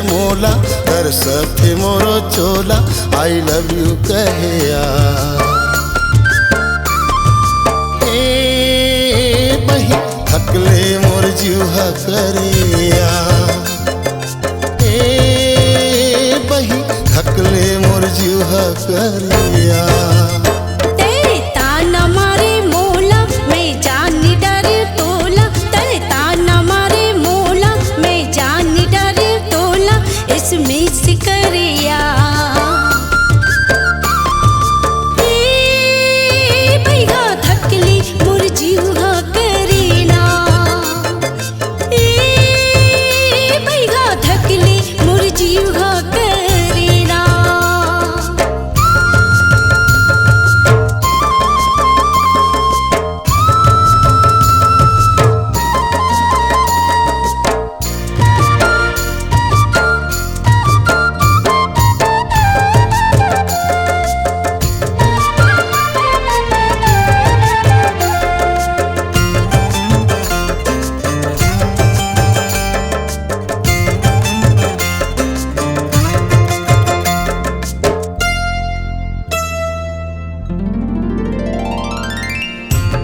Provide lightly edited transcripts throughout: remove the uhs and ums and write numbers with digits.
मोला कर सथे मोरो चोला आई लव यू कहया। ए बही थकले मोर जीवा करिया। ए बही थकले मोर जीवा करिया।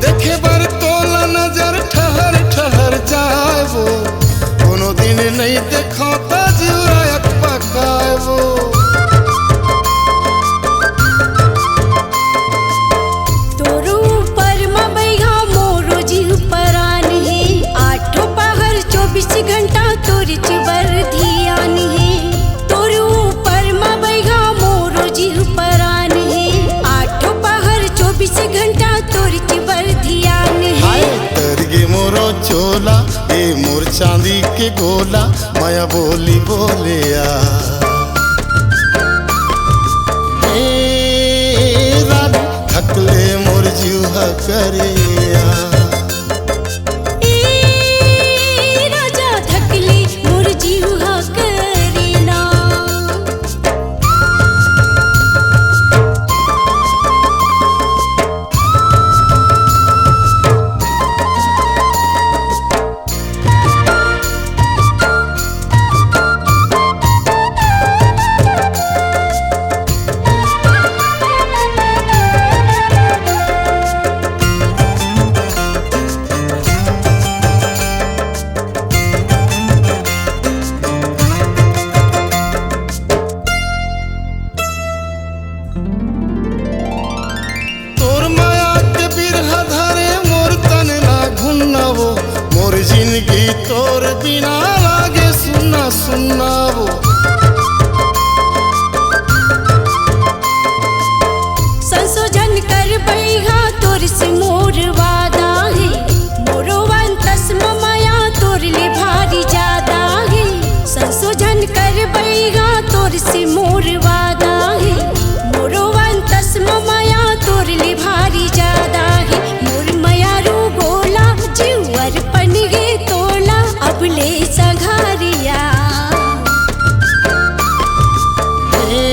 देखे बर तोला नजर ठहर ठहर जाए वो कोनो दिन नहीं देखो तो जीव पकाए वो। तोरो पर मबैया मोरो जीव परान है। आठों पहर 24 घंटा तोर चिबर ध्यान है। तोरो पर मबैया मोरो जीव परान है। आठों पहर 24 घंटा तोर चिबर चोला ए मोर चांदी के गोला माया बोली बोलिया। ए रानी थकले मोर जीवा करिया। ए राजा थकले मोर जीवा करिना। मोर जिंदगी तोर बिना लागे सुना सुना वो। संशोधन कर बैहा तोर से मोर वादा है। मोरो वंतस माया तोर ले भारी ज्यादा है। संशोधन कर बैहा तोर से मोर वादा है। मोरो वंतस माया तोर ले भारी ज्यादा है। मोर मयारू गोला जीवर पन गे तोला अब ले संघारिया। ए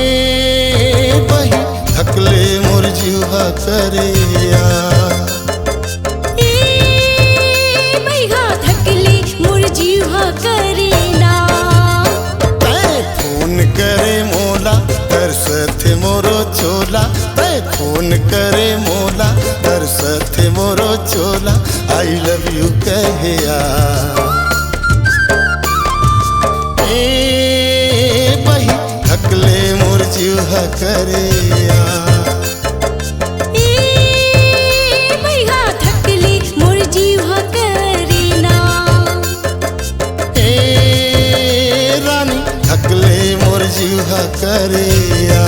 बही थकले मोर जीवा करिया। ए बहिगा थकले मोर जीवा करिना। तै फोन करे मोला कर सथे मोरो चोला। तै फोन करे मोला कर सथे मोरो चोला आई लव यू कहया। ए बही थकले मोर जीवा करिया। ए बहिगा थकले मोर जीवा करिना। ए रानी थकले मोर जीवा करिया।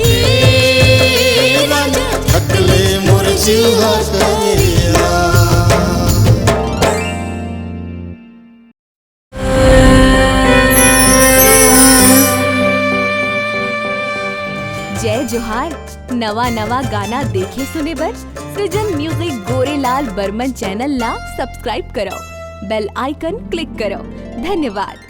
ए रानी थकले मोर जीवा करिया। जय जोहार। नवा नवा गाना देखे सुने बर सृजन म्यूजिक गोरेलाल बर्मन चैनल ला सब्सक्राइब करो। बेल आइकन क्लिक करो। धन्यवाद।